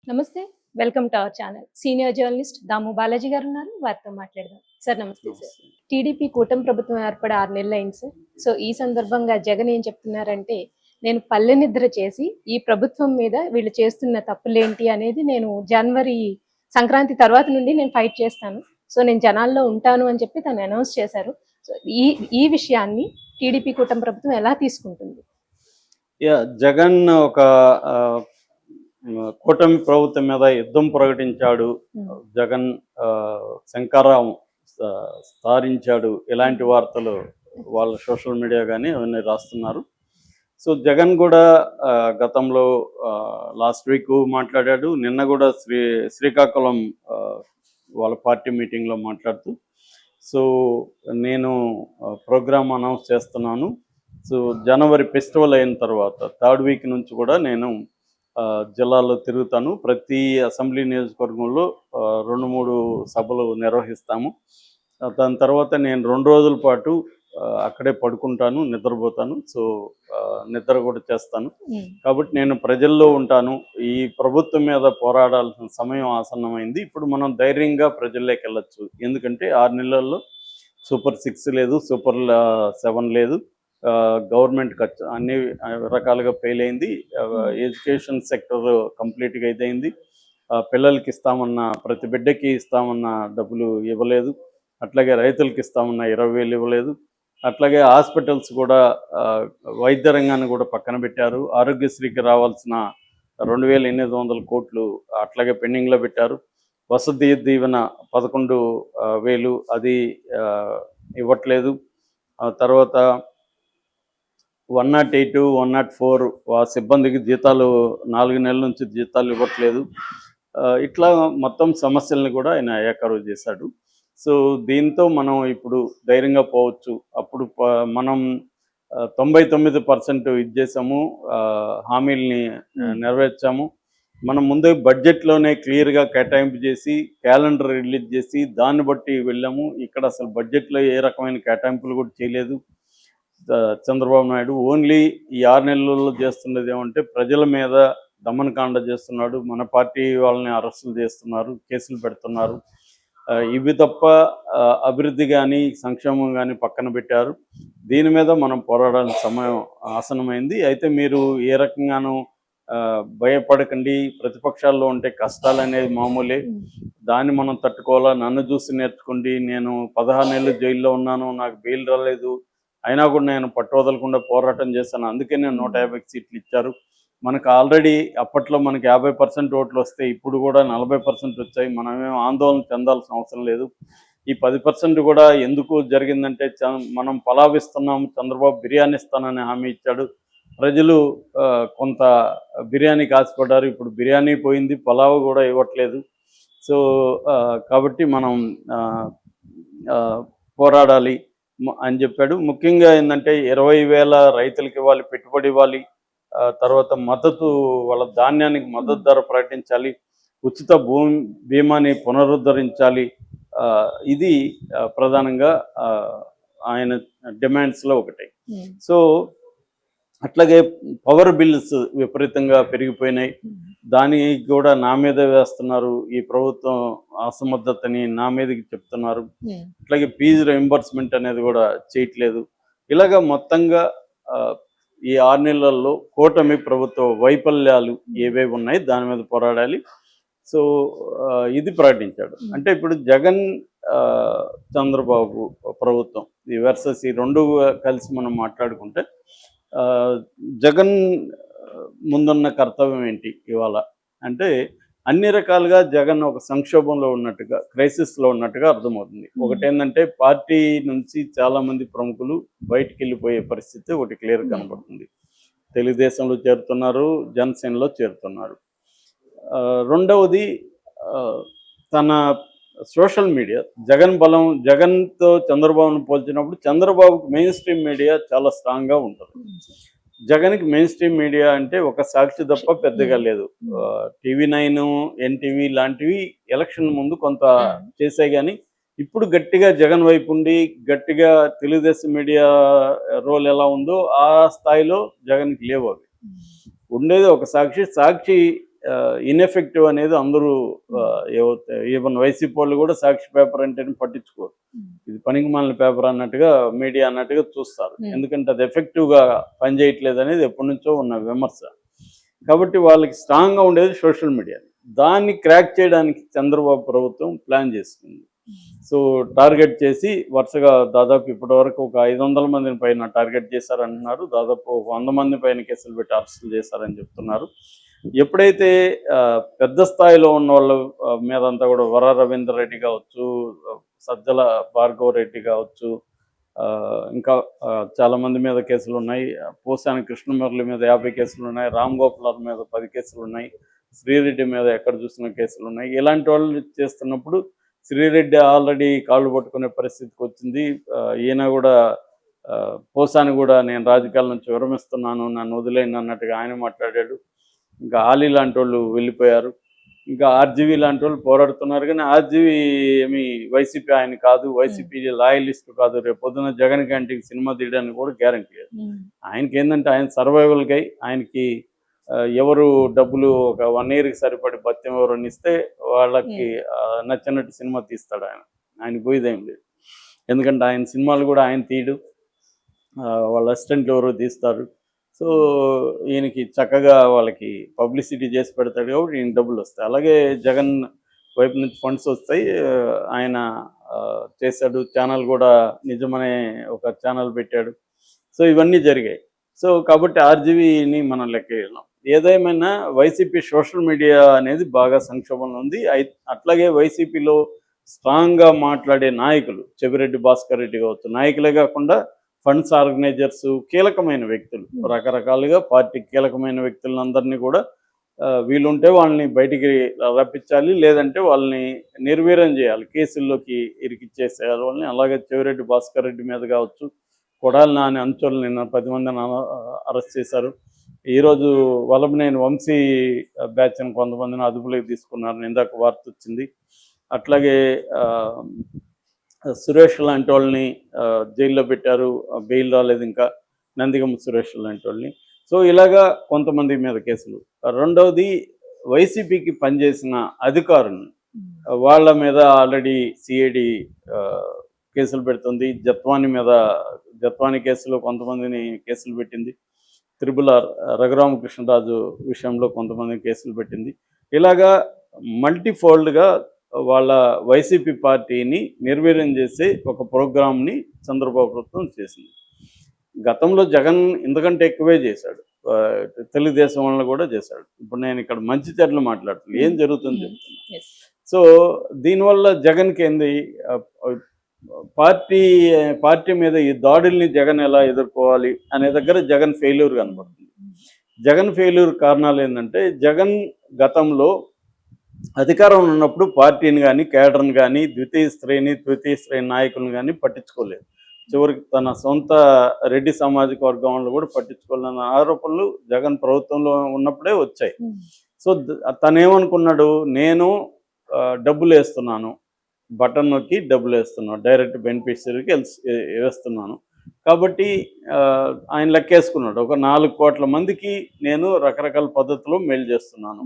నమస్తే. Welcome to our channel. Senior journalist Damu Balaji గారు ఉన్నారు. వారితో మాట్లాడదాం. సార్ నమస్తే సార్. నమస్తే. టీడీపీ కూటమి ప్రభుత్వం ఏర్పడి 6 నెలలయింది సార్. సో, ఈ సందర్భంగా జగన్ ఏం చెప్తున్నారంటే, నేను పల్లె నిద్ర చేసి ఈ ప్రభుత్వం మీద వీళ్ళు చేస్తున్న తప్పులేంటి అనేది నేను జనవరి సంక్రాంతి తర్వాత నుండి నేను ఫైట్ చేస్తాను. సో, నేను జనాల్లో ఉంటాను అని చెప్పి తను అనౌన్స్ చేశారు. సో, ఈ ఈ విషయాన్ని టీడీపీ కూటమి ప్రభుత్వం ఎలా తీసుకుంటుంది? జగన్ ఒక ఆహ్, కూటమి ప్రభుత్వం మీద యుద్ధం ప్రకటించాడు. జగన్ శంఖారావం స్థారించాడు. ఇలాంటి వార్తలు వాళ్ళ సోషల్ మీడియా కానీ అవన్నీ రాస్తున్నారు. సో జగన్ కూడా గతంలో లాస్ట్ వీక్ మాట్లాడాడు. నిన్న కూడా శ్రీకాకుళం వాళ్ళ పార్టీ మీటింగ్లో మాట్లాడుతూ, సో నేను ప్రోగ్రామ్ అనౌన్స్ చేస్తున్నాను. సో జనవరి ఫెస్టివల్ అయిన తర్వాత థర్డ్ వీక్ నుంచి కూడా నేను జిల్లాలో తిరుగుతాను. ప్రతి అసెంబ్లీ నియోజకవర్గంలో 2-3 సభలు నిర్వహిస్తాము. దాని తర్వాత నేను 2 రోజుల పాటు అక్కడే పడుకుంటాను, నిద్రపోతాను. సో నిద్ర కూడా చేస్తాను. కాబట్టి నేను ప్రజల్లో ఉంటాను. ఈ ప్రభుత్వం మీద పోరాడాల్సిన సమయం ఆసన్నమైంది. ఇప్పుడు మనం ధైర్యంగా ప్రజల్లోకి వెళ్ళొచ్చు. ఎందుకంటే 6 నెలల్లో సూపర్ 6 లేదు, సూపర్ 7 లేదు. గవర్నమెంట్ ఖర్చు అన్ని రకాలుగా ఫెయిల్ అయింది. ఎడ్యుకేషన్ సెక్టర్ కంప్లీట్గా ఇదైంది. పిల్లలకి ఇస్తామన్న ప్రతి బిడ్డకి ఇస్తామన్న డబ్బులు ఇవ్వలేదు. అట్లాగే రైతులకి ఇస్తామన్న 20,000 ఇవ్వలేదు. అట్లాగే హాస్పిటల్స్ కూడా వైద్య రంగాన్ని కూడా పక్కన పెట్టారు. ఆరోగ్యశ్రీకి రావాల్సిన 2,800 కోట్లు అట్లాగే పెండింగ్లో పెట్టారు. వసతి దీవెన 11,000 అది ఇవ్వట్లేదు. తర్వాత 108, 104 సిబ్బందికి జీతాలు 4 నెలల నుంచి జీతాలు ఇవ్వట్లేదు. ఇట్లా మొత్తం సమస్యల్ని కూడా ఆయన ఏకరువు చేశాడు. సో దీంతో మనం ఇప్పుడు ధైర్యంగా పోవచ్చు. అప్పుడు మనం 99% ఇది చేసాము, హామీల్ని నెరవేర్చాము. మనం ముందే బడ్జెట్లోనే క్లియర్గా కేటాయింపు చేసి క్యాలెండర్ రిలీజ్ చేసి దాన్ని బట్టి వెళ్ళాము. ఇక్కడ అసలు బడ్జెట్లో ఏ రకమైన కేటాయింపులు కూడా చేయలేదు చంద్రబాబు నాయుడు. ఓన్లీ ఈ 6 నెలల్లో చేస్తున్నది ఏమంటే ప్రజల మీద దమనకాండ చేస్తున్నాడు. మన పార్టీ వాళ్ళని అరెస్టులు చేస్తున్నారు, కేసులు పెడుతున్నారు. ఇవి తప్ప అభివృద్ధి కానీ సంక్షేమం కానీ పక్కన పెట్టారు. దీని మీద మనం పోరాడాల్సిన సమయం ఆసన్నమైంది. అయితే మీరు ఏ రకంగానూ భయపడకండి. ప్రతిపక్షాల్లో ఉంటే కష్టాలు అనేది మామూలే, దాన్ని మనం తట్టుకోవాలా. నన్ను చూసి నేర్చుకోండి. నేను 16 నెలలు జైల్లో ఉన్నాను, నాకు బెయిల్ రాలేదు, అయినా కూడా నేను పట్టు వదలకుండా పోరాటం చేశాను. అందుకే నేను 150 సీట్లు ఇచ్చారు. మనకు ఆల్రెడీ అప్పట్లో మనకి 50% ఓట్లు వస్తే ఇప్పుడు కూడా 40% వచ్చాయి. మనమేం ఆందోళన చెందాల్సిన అవసరం లేదు. ఈ 10% కూడా ఎందుకు జరిగిందంటే మనం పలావిస్తున్నాము, చంద్రబాబు బిర్యానీ ఇస్తానని హామీ ఇచ్చాడు. ప్రజలు కొంత బిర్యానీకి ఆశపడ్డారు. ఇప్పుడు బిర్యానీ పోయింది, పలావ్ కూడా ఇవ్వట్లేదు. సో కాబట్టి మనం పోరాడాలి అని చెప్పాడు. ముఖ్యంగా ఏంటంటే 20,000 రైతులకి ఇవ్వాలి, పెట్టుబడి ఇవ్వాలి. తర్వాత మద్దతు, వాళ్ళ ధాన్యానికి మద్దతు ధర ప్రకటించాలి, ఉచిత బీమాని పునరుద్ధరించాలి. ఇది ప్రధానంగా ఆయన డిమాండ్స్లో ఒకటి. సో అట్లాగే పవర్ బిల్స్ విపరీతంగా పెరిగిపోయినాయి. దానికి కూడా నా మీద వేస్తున్నారు. ఈ ప్రభుత్వం అసమర్థతని నా మీదకి చెప్తున్నారు. అట్లాగే ఫీజు రీయింబర్స్మెంట్ అనేది కూడా చేయట్లేదు. ఇలాగ మొత్తంగా ఈ 6 నెలల్లో కూటమి ప్రభుత్వ వైఫల్యాలు ఏవేవి ఉన్నాయి దాని మీద పోరాడాలి. సో ఇది ప్రకటించాడు. అంటే ఇప్పుడు జగన్ చంద్రబాబు ప్రభుత్వం ఈ వర్సెస్ ఈ రెండు కలిసి మనం మాట్లాడుకుంటే జగన్ ముందున్న కర్తవ్యం ఏంటి ఇవాళ అంటే, అన్ని రకాలుగా జగన్ ఒక సంక్షోభంలో ఉన్నట్టుగా, క్రైసిస్లో ఉన్నట్టుగా అర్థమవుతుంది. ఒకటేంటంటే పార్టీ నుంచి చాలామంది ప్రముఖులు బయటికి వెళ్ళిపోయే పరిస్థితి ఒకటి క్లియర్ కనబడుతుంది. తెలుగుదేశంలో చేరుతున్నారు, జనసేనలో చేరుతున్నారు. రెండవది తన సోషల్ మీడియా, జగన్ బలం, జగన్తో చంద్రబాబును పోల్చినప్పుడు చంద్రబాబుకి మెయిన్ స్ట్రీమ్ మీడియా చాలా స్ట్రాంగ్గా ఉంటుంది. జగన్కి మెయిన్ స్ట్రీమ్ మీడియా అంటే ఒక సాక్షి తప్ప పెద్దగా లేదు. TV9, NTV లాంటివి ఎలక్షన్ ముందు కొంత చేసాయి, కానీ ఇప్పుడు గట్టిగా జగన్ వైపు ఉండి గట్టిగా తెలుగుదేశం మీడియా రోల్ ఎలా ఉందో ఆ స్థాయిలో జగన్కి లేవు. అవి ఉండేది ఒక సాక్షి ఇన్ఎఫెక్టివ్ అనేది అందరూ ఈవెన్ వైసీపీ వాళ్ళు కూడా సాక్షి పేపర్ అంటేనే పట్టించుకోరు. ఇది పనికి మాలిన పేపర్ అన్నట్టుగా మీడియా అన్నట్టుగా చూస్తారు. ఎందుకంటే అది ఎఫెక్టివ్గా పనిచేయట్లేదు అనేది ఎప్పటి నుంచో ఉన్న విమర్శ. కాబట్టి వాళ్ళకి స్ట్రాంగ్గా ఉండేది సోషల్ మీడియా. దాన్ని క్రాక్ చేయడానికి చంద్రబాబు ప్రభుత్వం ప్లాన్ చేసుకుంది. సో టార్గెట్ చేసి వరుసగా దాదాపు ఇప్పటి వరకు ఒక 500 మందిని పైన టార్గెట్ చేశారంటున్నారు. దాదాపు 100 మంది పైన కేసులు పెట్టి అరెస్టులు చేశారని చెప్తున్నారు. ఎప్పుడైతే పెద్ద స్థాయిలో ఉన్న వాళ్ళ మీదంతా కూడా వర రవీందర్ రెడ్డి కావచ్చు, సజ్జల భార్గవ రెడ్డి కావచ్చు, ఇంకా చాలా మంది మీద కేసులు ఉన్నాయి. పోసాని కృష్ణమురళి మీద 50 కేసులు ఉన్నాయి. రామ్ గోపాల్ మీద 10 కేసులు ఉన్నాయి. శ్రీరెడ్డి మీద ఎక్కడ చూసిన కేసులు ఉన్నాయి. ఇలాంటి వాళ్ళు చేస్తున్నప్పుడు శ్రీరెడ్డి ఆల్రెడీ కాళ్ళు పట్టుకునే పరిస్థితికి వచ్చింది. ఈయన కూడా పోసాని కూడా నేను రాజకీయాల నుంచి విరమిస్తున్నాను, నన్ను వదిలేను అన్నట్టుగా ఆయన మాట్లాడాడు. ఇంకా ఆలీ లాంటి వాళ్ళు వెళ్ళిపోయారు. ఇంకా ఆర్జీవీ లాంటి వాళ్ళు పోరాడుతున్నారు. కానీ ఆర్జీవీ ఏమి వైసీపీ ఆయన కాదు, వైసీపీ లాయలిస్ట్ కాదు. రేపు పొద్దున జగన్ క్యాంటీకి సినిమా తీయడానికి కూడా గ్యారంటీ లేదు. ఆయనకి ఏంటంటే ఆయన సర్వైవల్కై ఆయనకి ఎవరు డబ్బులు ఒక 1 yearకి సరిపడి భత్యం ఎవరైనా ఇస్తే వాళ్ళకి నచ్చినట్టు సినిమా తీస్తాడు ఆయన. ఆయన పోయేదేం లేదు. ఎందుకంటే ఆయన సినిమాలు కూడా ఆయన తీయడు, వాళ్ళ అసిస్టెంట్లు ఎవరో తీస్తారు. సో ఈయనకి చక్కగా వాళ్ళకి పబ్లిసిటీ చేసి పెడతాడు కాబట్టి ఈయన డబ్బులు వస్తాయి. అలాగే జగన్ వైపు నుంచి ఫండ్స్ వస్తాయి. ఆయన చేశాడు. ఛానల్ కూడా నిజమనే ఒక ఛానల్ పెట్టాడు. సో ఇవన్నీ జరిగాయి. సో కాబట్టి ఆర్జీవీని మనం లెక్క వేయలేం. ఏదేమైనా వైసీపీ సోషల్ మీడియా అనేది బాగా సంక్షోభంలో ఉంది. అట్లాగే వైసీపీలో స్ట్రాంగ్గా మాట్లాడే నాయకులు చెవిరెడ్డి భాస్కర్ రెడ్డి కావచ్చు, నాయకులే కాకుండా ఫండ్స్ ఆర్గనైజర్స్, కీలకమైన వ్యక్తులు, రకరకాలుగా పార్టీ కీలకమైన వ్యక్తులందరినీ కూడా వీలుంటే వాళ్ళని బయటికి రప్పించాలి, లేదంటే వాళ్ళని నిర్వీర్యం చేయాలి, కేసుల్లోకి ఇరికిచ్చేసేయాలి వాళ్ళని. అలాగే చెవిరెడ్డి భాస్కర్ రెడ్డి మీద కావచ్చు, కొడాలి నాని అంచులు నిన్న 10 మందిని అరెస్ట్ చేశారు. ఈరోజు వల్లభనేని వంశీ బ్యాచ్ని కొంతమందిని అదుపులోకి తీసుకున్నారని ఇందాక వార్త వచ్చింది. అట్లాగే సురేష్ లాంటి వాళ్ళని జైల్లో పెట్టారు, బెయిల్ రాలేదు ఇంకా, నందిగం సురేష్ లాంటి వాళ్ళని. సో ఇలాగా కొంతమంది మీద కేసులు. రెండవది వైసీపీకి పనిచేసిన అధికారులు, వాళ్ళ మీద ఆల్రెడీ సిఐడి కేసులు పెడుతుంది. జత్వాని కేసులో కొంతమందిని కేసులు పెట్టింది. త్రిపుల్-ఆర్ రఘురామకృష్ణరాజు విషయంలో కొంతమంది కేసులు పెట్టింది. ఇలాగా మల్టీఫోల్డ్గా వాళ్ళ వైసీపీ పార్టీని నిర్వీర్యం చేసే ఒక ప్రోగ్రామ్ని చంద్రబాబు ప్రభుత్వం చేసింది. గతంలో జగన్ ఇంతకంటే ఎక్కువే చేశాడు, తెలుగుదేశం వాళ్ళని కూడా చేశాడు. ఇప్పుడు నేను ఇక్కడ మంచి చెడ్డలు మాట్లాడుతున్నాను, ఏం జరుగుతుంది చెప్తున్నా. సో దీనివల్ల జగన్కి ఏంది, పార్టీ మీద ఈ దాడుల్ని జగన్ ఎలా ఎదుర్కోవాలి అనే దగ్గర జగన్ ఫెయిల్యూర్ కనబడుతుంది. జగన్ ఫెయిల్యూర్ కారణాలు ఏంటంటే, జగన్ గతంలో అధికారం ఉన్నప్పుడు పార్టీని కానీ, కేడర్ని కానీ, ద్వితీయ శ్రేణి నాయకులను కానీ పట్టించుకోలేదు. చివరికి తన సొంత రెడ్డి సామాజిక వర్గం వాళ్ళు కూడా పట్టించుకోవాలన్న ఆరోపణలు జగన్ ప్రభుత్వంలో ఉన్నప్పుడే వచ్చాయి. సో తనేమనుకున్నాడు, నేను డబ్బులు వేస్తున్నాను, బటన్ నొక్కి డబ్బులు వేస్తున్నాను, డైరెక్ట్ బెనిఫిషరీకి వేస్తున్నాను కాబట్టి ఆయన లెక్కేసుకున్నాడు, ఒక 4 కోట్ల మందికి నేను రకరకాల పద్ధతిలో మేలు చేస్తున్నాను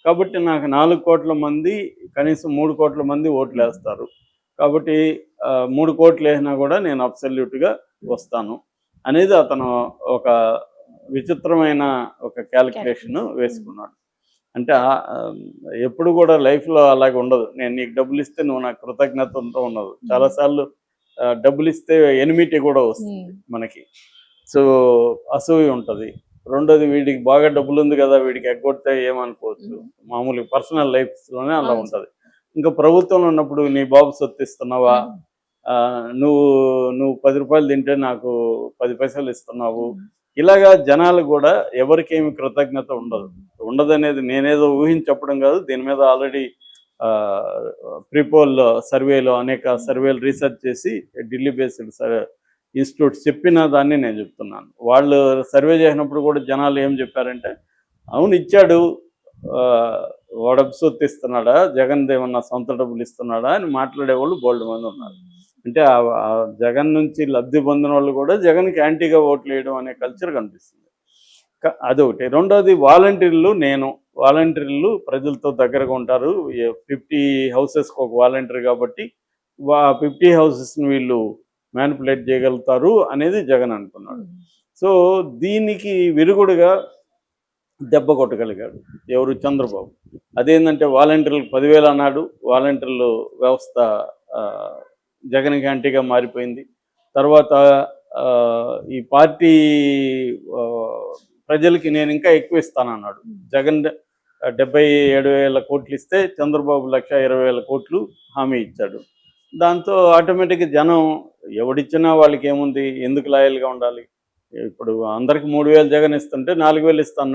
కాబట్టి నాకు 4 కోట్ల మంది కనీసం 3 కోట్ల మంది ఓట్లు వేస్తారు కాబట్టి 3 కోట్లు వేసినా కూడా నేను అబ్సల్యూట్గా వస్తాను అనేది అతను ఒక విచిత్రమైన ఒక క్యాలిక్యులేషన్ వేసుకున్నాడు. అంటే ఎప్పుడు కూడా లైఫ్లో అలాగే ఉండదు, నేను నీకు డబ్బులు ఇస్తే నువ్వు నాకు కృతజ్ఞతతో ఉండదు. చాలాసార్లు డబ్బులు ఇస్తే ఎనిమిటీ కూడా వస్తుంది మనకి, సో అసూయ ఉంటుంది. రెండోది, వీడికి బాగా డబ్బులు ఉంది కదా, వీడికి ఎగ్గొడితే ఏమనుకోవచ్చు, మామూలుగా పర్సనల్ లైఫ్లోనే అలా ఉంటుంది. ఇంకా ప్రభుత్వంలో ఉన్నప్పుడు నీ బాబు సొత్తు ఇస్తున్నావా, నువ్వు 10 రూపాయలు తింటే నాకు 10 పైసలు ఇస్తున్నావు, ఇలాగా జనాలు కూడా ఎవరికేమి కృతజ్ఞత ఉండదనేది నేనేదో ఊహించి చెప్పడం కాదు. దీని మీద ఆల్రెడీ ప్రీపోల్ సర్వేలో అనేక సర్వేలు రీసెర్చ్ చేసి ఢిల్లీ బేస్డ్ ఇన్స్టిట్యూట్స్ చెప్పిన దాన్ని నేను చెప్తున్నాను. వాళ్ళు సర్వే చేసినప్పుడు కూడా జనాలు ఏం చెప్పారంటే, అవును ఇచ్చాడు, వాడు సొత్తు ఇస్తున్నాడా, జగన్ ఏమన్నా సొంత డబ్బులు ఇస్తున్నాడా అని మాట్లాడేవాళ్ళు బోల్డ్ మంది ఉన్నారు. అంటే జగన్ నుంచి లబ్ధి పొందిన వాళ్ళు కూడా జగన్కి యాంటీగా ఓట్లు వేయడం అనే కల్చర్ కనిపిస్తుంది. అదొకటి. రెండోది వాలంటీర్లు ప్రజలతో దగ్గరగా ఉంటారు. 50 హౌసెస్కి ఒక వాలంటీర్ కాబట్టి 50 హౌసెస్ని వీళ్ళు మ్యానిపులేట్ చేయగలుగుతారు అనేది జగన్ అనుకున్నాడు. సో దీనికి విరుగుడుగా దెబ్బ కొట్టగలిగాడు ఎవరు? చంద్రబాబు. అదేంటంటే వాలంటీర్లకు 10,000 అన్నాడు. వాలంటీర్లు వ్యవస్థ ఆ, జగన్కి యాంటీగా మారిపోయింది. తర్వాత ఆ, ఈ పార్టీ ఆ, ప్రజలకి నేను ఇంకా ఎక్కువ ఇస్తానన్నాడు. జగన్ 77,000 కోట్లు ఇస్తే చంద్రబాబు 1,20,000 కోట్లు హామీ ఇచ్చాడు. దాంతో ఆటోమేటిక్గా జనం ఎవడిచ్చినా వాళ్ళకి ఏముంది, ఎందుకు లాయల్గా ఉండాలి? ఇప్పుడు అందరికి 3,000 జగన్ ఇస్తుంటే 4,000 ఇస్తాను